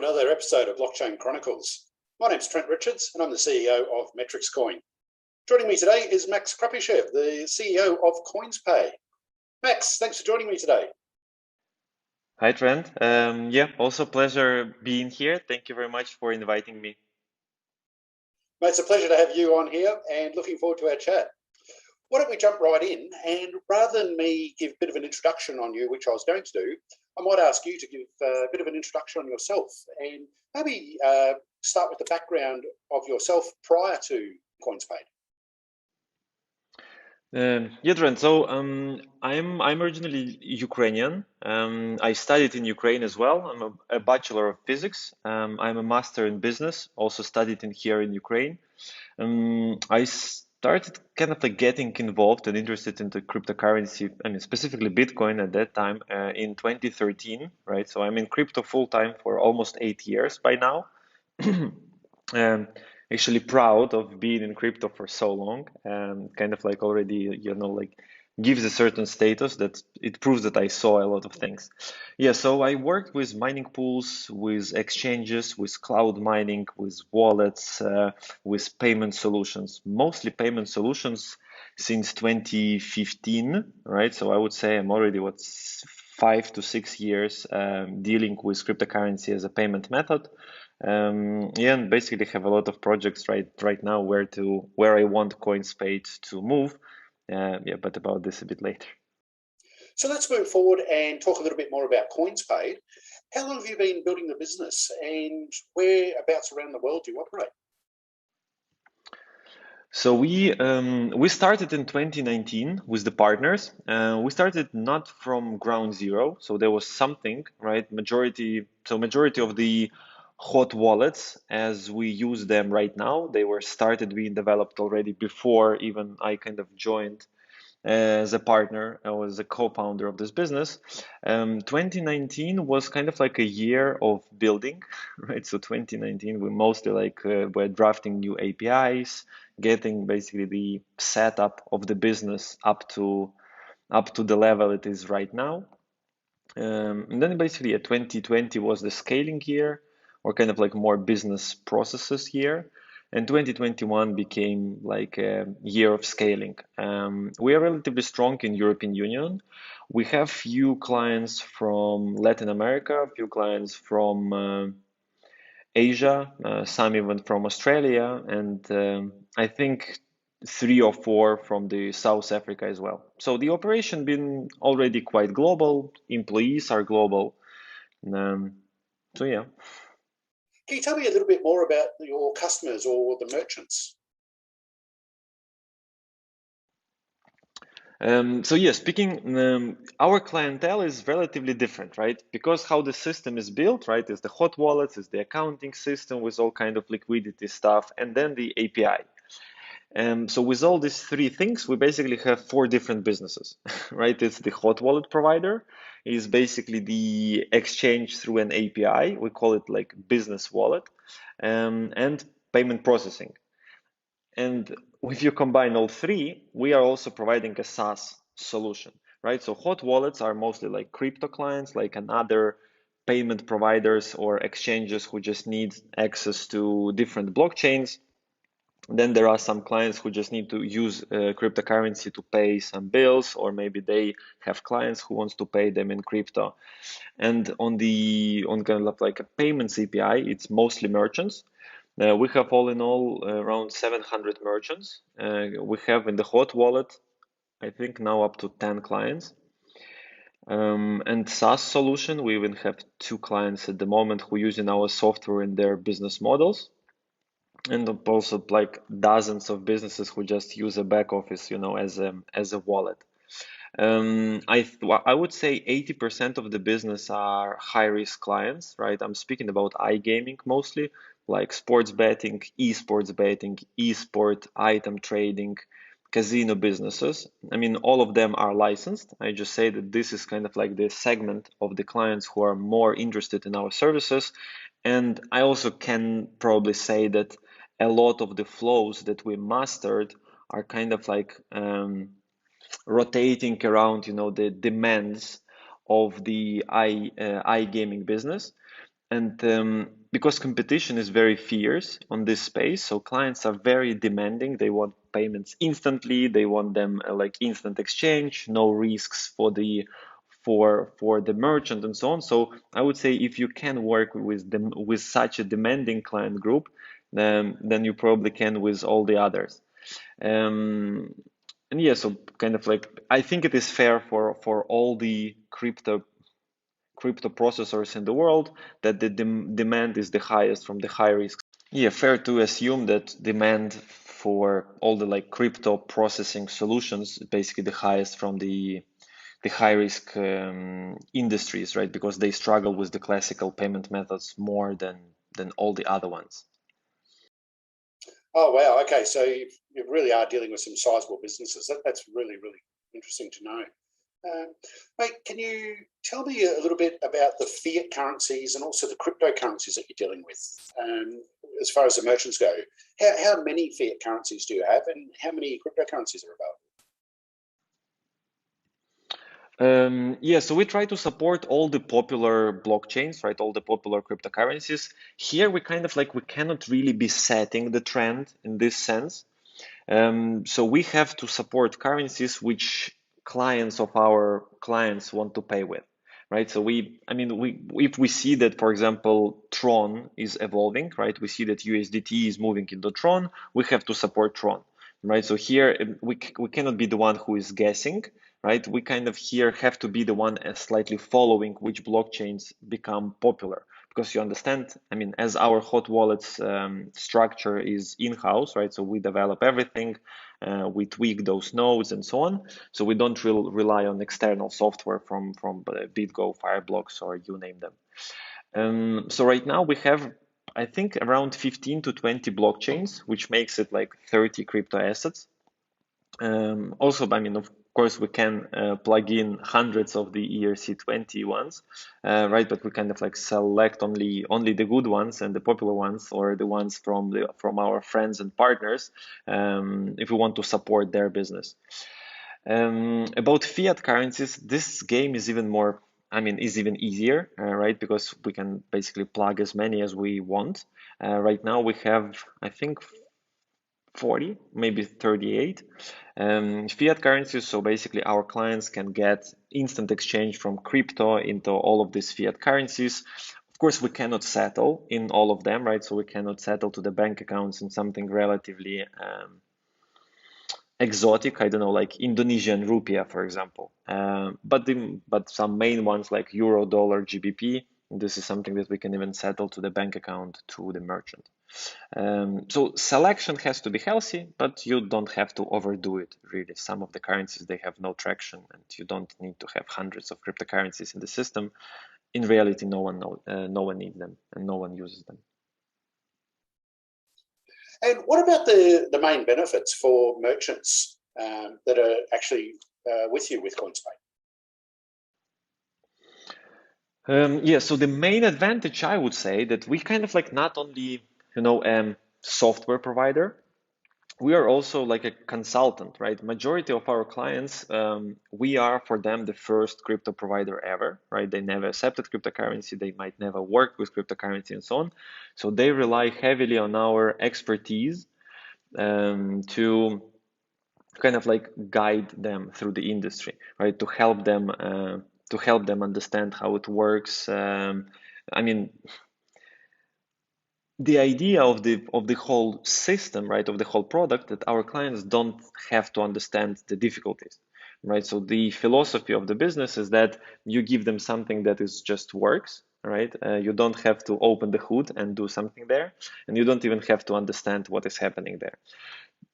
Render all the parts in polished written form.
another episode of Blockchain Chronicles. My name's Trent Richards and I'm the CEO of Metrics Coin. Joining me today is Max Krupychev, the CEO of Coinspaid. Max, thanks for joining me today. Hi, Trent. Also pleasure being here. Thank you very much for inviting me. Mate, it's a pleasure to have you on here and looking forward to our chat. Why don't we jump right in, and rather than me give a bit of an introduction on you, which I was going to do, I might ask you to give a bit of an introduction on yourself and maybe start with the background of yourself prior to Coinspaid. Trent. So I'm originally Ukrainian. I studied in Ukraine as well. I'm a Bachelor of Physics. I'm a Master in Business, also studied here in Ukraine. I started kind of like getting involved and interested in the cryptocurrency, I mean, specifically Bitcoin at that time in 2013, right? So I'm in crypto full time for almost 8 years by now. Actually proud of being in crypto for so long, and kind of like already, like gives a certain status that it proves that I saw a lot of things. Yeah, so I worked with mining pools, with exchanges, with cloud mining, with wallets, with payment solutions, mostly payment solutions since 2015, right? So I would say I'm already 5 to 6 years dealing with cryptocurrency as a payment method. And basically have a lot of projects right now where I want Coinspaid to move. But about this a bit later. So let's move forward and talk a little bit more about Coinspaid. How long have you been building the business, and whereabouts around the world do you operate? So we started in 2019 with the partners. We started not from ground zero, so there was something, right? Majority of the hot wallets as we use them right now, they were started being developed already before even I kind of joined as a partner. I was a co-founder of this business. 2019 was kind of like a year of building, right? So 2019 we mostly were drafting new APIs, getting basically the setup of the business up to the level it is right now. And then basically 2020 was the scaling year, or kind of like more business processes year. And 2021 became like a year of scaling. We are relatively strong in European Union. We have few clients from Latin America, few clients from Asia, some even from Australia, and I think 3 or 4 from the South Africa as well. So the operation been already quite global. Employees are global. So yeah. Can you tell me a little bit more about your customers or the merchants? Speaking, our clientele is relatively different, right? Because how the system is built, right, is the hot wallets, is the accounting system with all kind of liquidity stuff, and then the API. So with all these 3 things, we basically have 4 different businesses, right? It's the hot wallet provider, is basically the exchange through an API. We call it like business wallet, and payment processing. And if you combine all 3, we are also providing a SaaS solution, right? So hot wallets are mostly like crypto clients, like another payment providers or exchanges who just need access to different blockchains. Then there are some clients who just need to use cryptocurrency to pay some bills, or maybe they have clients who wants to pay them in crypto. And on kind of like a payments API, it's mostly merchants. We have all in all around 700 merchants. We have in the hot wallet, I think now up to 10 clients. And SaaS solution, we even have 2 clients at the moment who are using our software in their business models. And also like dozens of businesses who just use a back office, as a wallet. I would say 80% of the business are high risk clients, right? I'm speaking about iGaming mostly, like sports betting, esports betting, esport item trading, casino businesses. I mean, all of them are licensed. I just say that this is kind of like the segment of the clients who are more interested in our services. And I also can probably say that a lot of the flows that we mastered are kind of like rotating around, the demands of the iGaming business. because competition is very fierce on this space, so clients are very demanding. They want payments instantly. They want them like instant exchange, no risks for the merchant and so on. So I would say if you can work with them with such a demanding client group, then you probably can with all the others. Um, and yeah, so kind of like I think it is fair for all the crypto processors in the world that the demand is the highest from the high risk. Yeah, fair to assume that demand for all the like crypto processing solutions is basically the highest from the high risk industries, right? Because they struggle with the classical payment methods more than all the other ones. Oh, wow. Okay. So you really are dealing with some sizable businesses. That's really, really interesting to know. Mate, can you tell me a little bit about the fiat currencies and also the cryptocurrencies that you're dealing with as far as the merchants go? How many fiat currencies do you have and how many cryptocurrencies are available? Yeah, so we try to support all the popular blockchains, right? All the popular cryptocurrencies. Here we kind of like we cannot really be setting the trend in this sense. So we have to support currencies which clients of our clients want to pay with, right? So if we see that, for example, Tron is evolving, right? We see that USDT is moving into Tron, we have to support Tron, right? So here we cannot be the one who is guessing, right? We kind of here have to be the one slightly following which blockchains become popular because you understand, I mean, as our hot wallets structure is in-house, right? So we develop everything, we tweak those nodes and so on. So we don't rely on external software from BitGo, Fireblocks, or you name them. So right now we have, I think, around 15 to 20 blockchains, which makes it like 30 crypto assets. Also, I mean, of course, we can plug in hundreds of the ERC20 ones, right? But we kind of like select only the good ones and the popular ones, or the ones from our friends and partners, if we want to support their business. About fiat currencies, this game is even more, I mean, is even easier, right? Because we can basically plug as many as we want. Right now we have, I think, 40, maybe 38 fiat currencies. So basically our clients can get instant exchange from crypto into all of these fiat currencies. Of course, we cannot settle in all of them, right? So we cannot settle to the bank accounts in something relatively exotic, I don't know, like Indonesian rupiah, for example. But some main ones like euro, dollar, GBP, this is something that we can even settle to the bank account to the merchant. So selection has to be healthy, but you don't have to overdo it, really. Some of the currencies, they have no traction, and you don't need to have hundreds of cryptocurrencies in the system. In reality, no one needs them, and no one uses them. And what about the main benefits for merchants that are actually with you with Coinspaid? Yeah, so the main advantage, I would say, that we kind of like not only, software provider, we are also like a consultant, right? Majority of our clients, we are for them the first crypto provider ever, right? They never accepted cryptocurrency, they might never work with cryptocurrency and so on. So they rely heavily on our expertise to kind of like guide them through the industry, right? To help them understand how it works. I mean, the idea of the whole system, right, of the whole product, that our clients don't have to understand the difficulties, right? So the philosophy of the business is that you give them something that is just works, right? You don't have to open the hood and do something there, and you don't even have to understand what is happening there.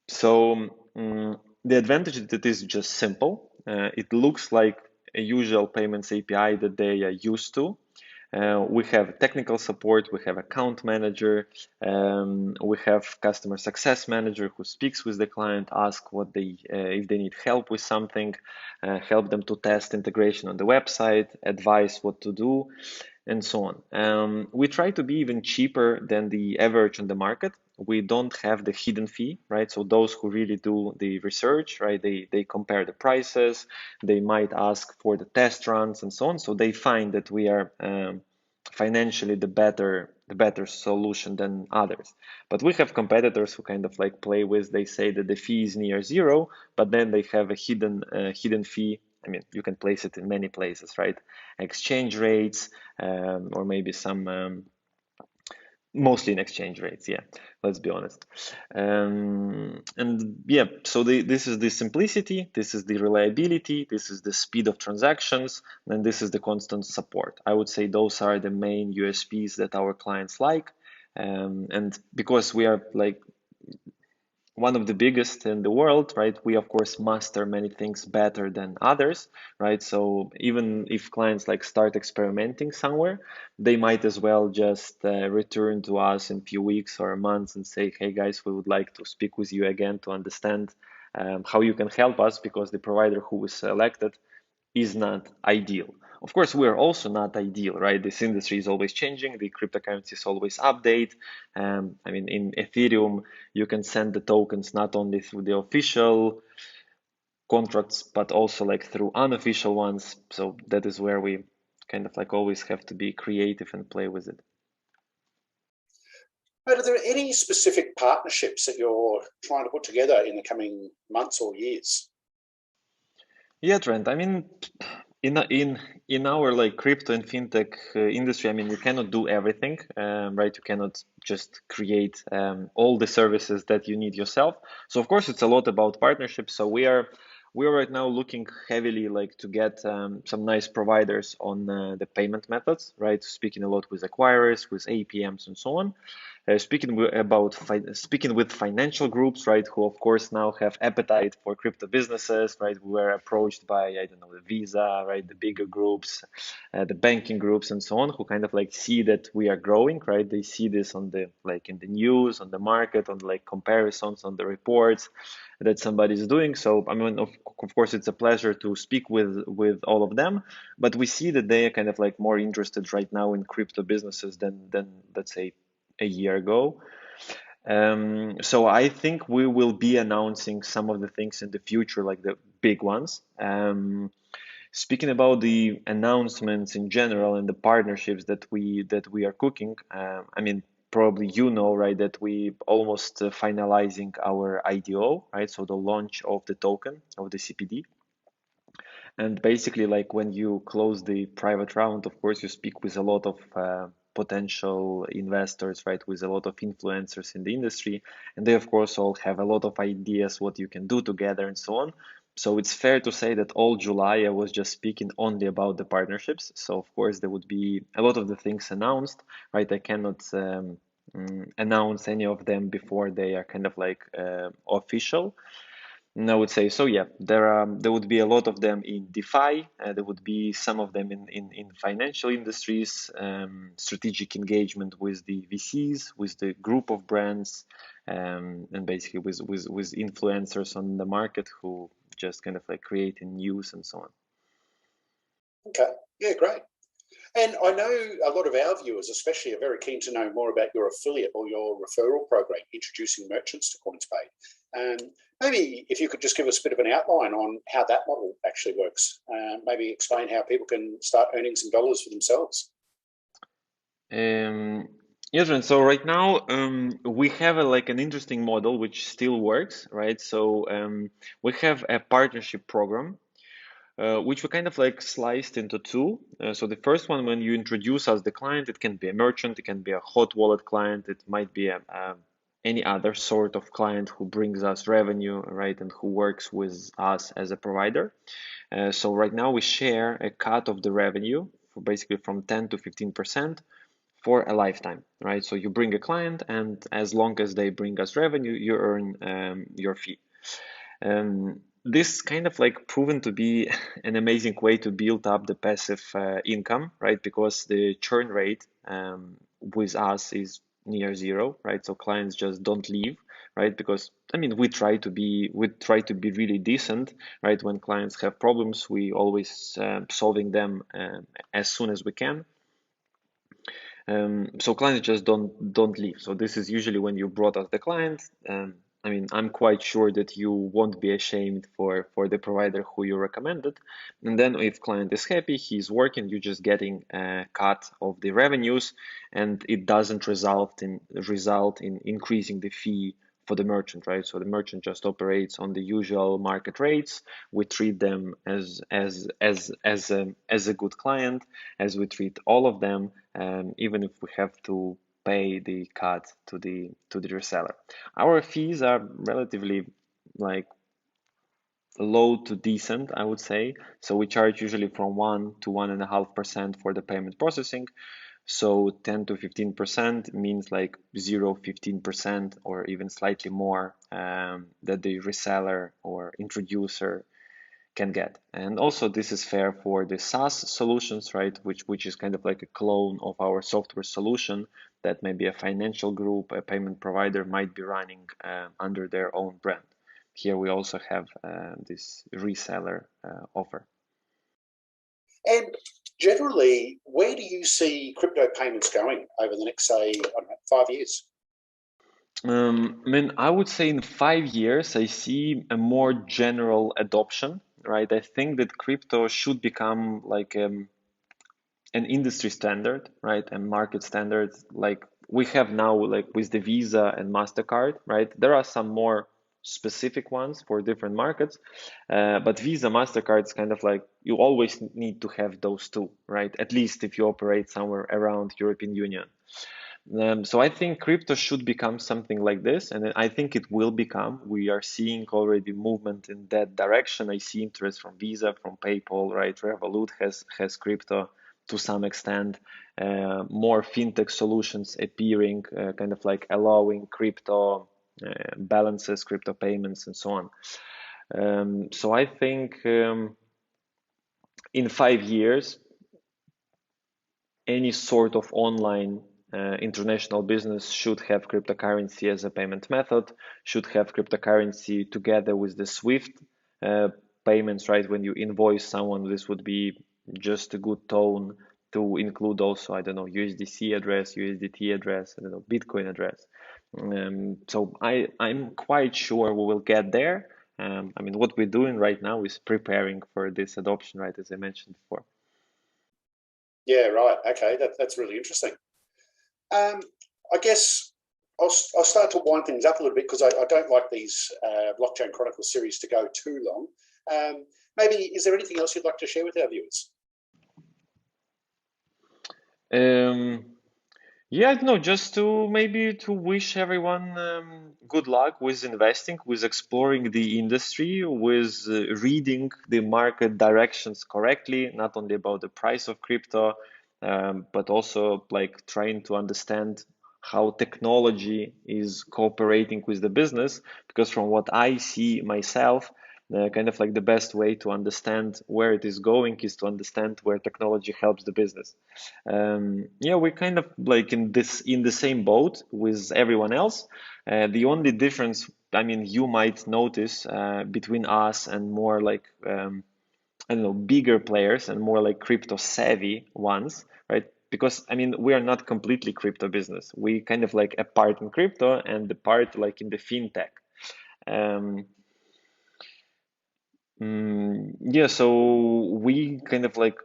So the advantage is that it is just simple. It looks like a usual payments API that they are used to. We have technical support, we have account manager, we have customer success manager who speaks with the client, ask what they if they need help with something, help them to test integration on the website, advise what to do, and so on. We try to be even cheaper than the average on the market. We don't have the hidden fee, right? So those who really do the research, right, they compare the prices, they might ask for the test runs and so on. So they find that we are financially the better solution than others. But we have competitors who kind of like play with, they say that the fee is near zero, but then they have a hidden fee. I mean, you can place it in many places, right? Exchange rates, or maybe some mostly in exchange rates, yeah, let's be honest. And yeah, so this is the simplicity, this is the reliability, this is the speed of transactions, and this is the constant support. I would say those are the main USPs that our clients like. And because we are like one of the biggest in the world, right? We of course master many things better than others, right? So even if clients like start experimenting somewhere, they might as well just return to us in a few weeks or months and say, hey guys, we would like to speak with you again to understand how you can help us, because the provider who was selected is not ideal. Of course, we're also not ideal, right? This industry is always changing. The cryptocurrencies always update. I mean, in Ethereum, you can send the tokens not only through the official contracts, but also like through unofficial ones. So that is where we kind of like always have to be creative and play with it. But are there any specific partnerships that you're trying to put together in the coming months or years? Yeah, Trent. I mean, in our like crypto and fintech industry, I mean, you cannot do everything, right? You cannot just create all the services that you need yourself. So of course, it's a lot about partnerships. So we are right now looking heavily like to get some nice providers on the payment methods, right? Speaking a lot with acquirers, with APMs, and so on. Speaking with financial groups, right, who of course now have appetite for crypto businesses, right? We were approached by, I don't know, the Visa, right, the bigger groups, the banking groups, and so on, who kind of like see that we are growing, right? They see this on the like in the news, on the market, on like comparisons, on the reports that somebody's doing. So I mean, of course, it's a pleasure to speak with all of them, but we see that they are kind of like more interested right now in crypto businesses than let's say a year ago. So I think we will be announcing some of the things in the future, like the big ones. Speaking about the announcements in general and the partnerships that we are cooking, I mean, probably you know, right, that we almost finalizing our IDO, right? So the launch of the token of the CPD. And basically, like when you close the private round, of course, you speak with a lot of potential investors, right? With a lot of influencers in the industry. And they, of course, all have a lot of ideas what you can do together and so on. So it's fair to say that all July I was just speaking only about the partnerships. So, of course, there would be a lot of the things announced, right? I cannot announce any of them before they are kind of like official. And I would say so. Yeah, there would be a lot of them in DeFi. There would be some of them in financial industries, strategic engagement with the VCs, with the group of brands, and basically with influencers on the market who just kind of like creating news and so on. Okay, yeah, great. And I know a lot of our viewers, especially, are very keen to know more about your affiliate or your referral program, introducing merchants to Coinspaid. Maybe if you could just give us a bit of an outline on how that model actually works, maybe explain how people can start earning some dollars for themselves. Yes, and so right now we have like an interesting model which still works, right? So we have a partnership program which we kind of like sliced into two. So the first one, when you introduce us the client, it can be a merchant, it can be a hot wallet client, it might be any other sort of client who brings us revenue, right, and who works with us as a provider. So right now we share a cut of the revenue, for basically from 10 to 15% for a lifetime, right? So you bring a client, and as long as they bring us revenue, you earn your fee. This kind of like proven to be an amazing way to build up the passive income, right? Because the churn rate with us is near zero, right? So clients just don't leave, right? Because I mean, we try to be really decent, right? When clients have problems, we always solving them as soon as we can. So clients just don't leave. So this is usually when you brought us the client, I mean, I'm quite sure that you won't be ashamed for the provider who you recommended. And then if client is happy, he's working, you're just getting a cut of the revenues, and it doesn't result in increasing the fee for the merchant, right? So the merchant just operates on the usual market rates. We treat them as a good client, as we treat all of them, even if we have to pay the cut to the reseller. Our fees are relatively like low to decent, I would say. So we charge usually from 1 to 1.5% for the payment processing. So 10 to 15% means like 0, 15% or even slightly more that the reseller or introducer can get. And also this is fair for the SaaS solutions, right? Which is kind of like a clone of our software solution that maybe a financial group, a payment provider might be running under their own brand. Here we also have this reseller offer. And generally, where do you see crypto payments going over the next, say, I don't know, 5 years? I mean, I would say in 5 years, I see a more general adoption, right? I think that crypto should become like an industry standard, right? And market standard, like we have now, like with the Visa and MasterCard, right? There are some more specific ones for different markets, but Visa, MasterCard is kind of like you always need to have those two, right? At least if you operate somewhere around European Union. So I think crypto should become something like this, and I think it will become. We are seeing already movement in that direction. I see interest from Visa, from PayPal, right? Revolut has crypto to some extent. More fintech solutions appearing, kind of like allowing crypto balances, crypto payments, and so on. So I think in 5 years, any sort of online international business should have cryptocurrency as a payment method, should have cryptocurrency together with the Swift payments, right? When you invoice someone, this would be just a good tone to include also, I don't know, USDC address, USDT address, I don't know, Bitcoin address. So I'm quite sure we will get there. I mean, what we're doing right now is preparing for this adoption, right? As I mentioned before. Yeah, right. Okay, that's really interesting. I guess I'll start to wind things up a little bit because I don't like these Blockchain Chronicles series to go too long. Maybe, is there anything else you'd like to share with our viewers? Yeah, no, just to maybe to wish everyone good luck with investing, with exploring the industry, with reading the market directions correctly, not only about the price of crypto, but also like trying to understand how technology is cooperating with the business. Because from what I see myself, kind of like the best way to understand where it is going is to understand where technology helps the business. Yeah, we're kind of like in the same boat with everyone else. The only difference, I mean, you might notice between us and more like I don't know, bigger players and more like crypto savvy ones, right? Because I mean, we are not completely crypto business. We kind of like a part in crypto and the part like in the fintech. Um, yeah, so we kind of like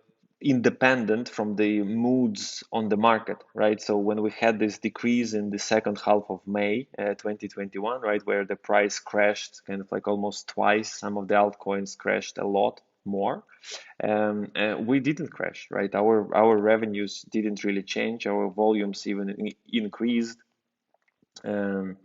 independent from the moods on the market, right? So when we had this decrease in the second half of May 2021, right, where the price crashed kind of like almost twice, some of the altcoins crashed a lot more. We didn't crash, right? Our revenues didn't really change. Our volumes even increased. Um,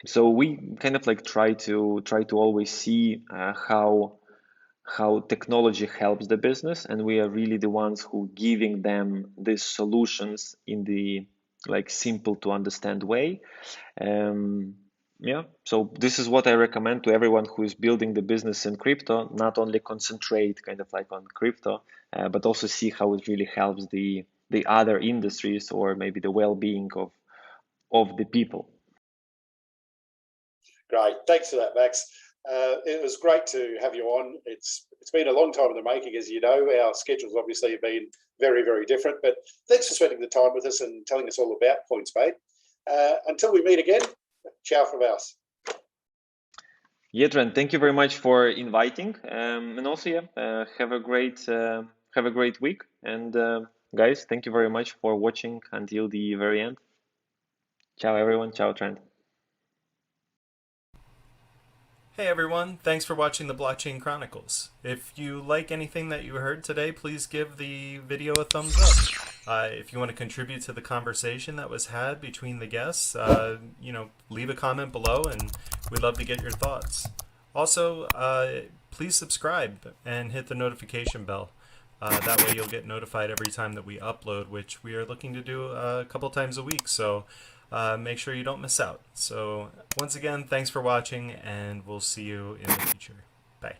so we kind of like try to always see how technology helps the business, and we are really the ones who giving them these solutions in the like simple to understand way. um, yeah, so this is what I recommend to everyone who is building the business in crypto, not only concentrate kind of like on crypto, but also see how it really helps the other industries or maybe the well-being of the people. Great, thanks for that, Max. It was great to have you on. It's been a long time in the making, as you know. Our schedules obviously have been very, very different, but thanks for spending the time with us and telling us all about Coinspaid. Until we meet again, ciao from us. Yeah, Trent, thank you very much for inviting. And also, yeah, have a great week. And guys, thank you very much for watching until the very end. Ciao, everyone. Ciao, Trent. Hey everyone, thanks for watching the Blockchain Chronicles. If you like anything that you heard today, please give the video a thumbs up. If you want to contribute to the conversation that was had between the guests, leave a comment below and we'd love to get your thoughts. Also, please subscribe and hit the notification bell. That way you'll get notified every time that we upload, which we are looking to do a couple times a week. So make sure you don't miss out. So once again, thanks for watching, and we'll see you in the future. Bye.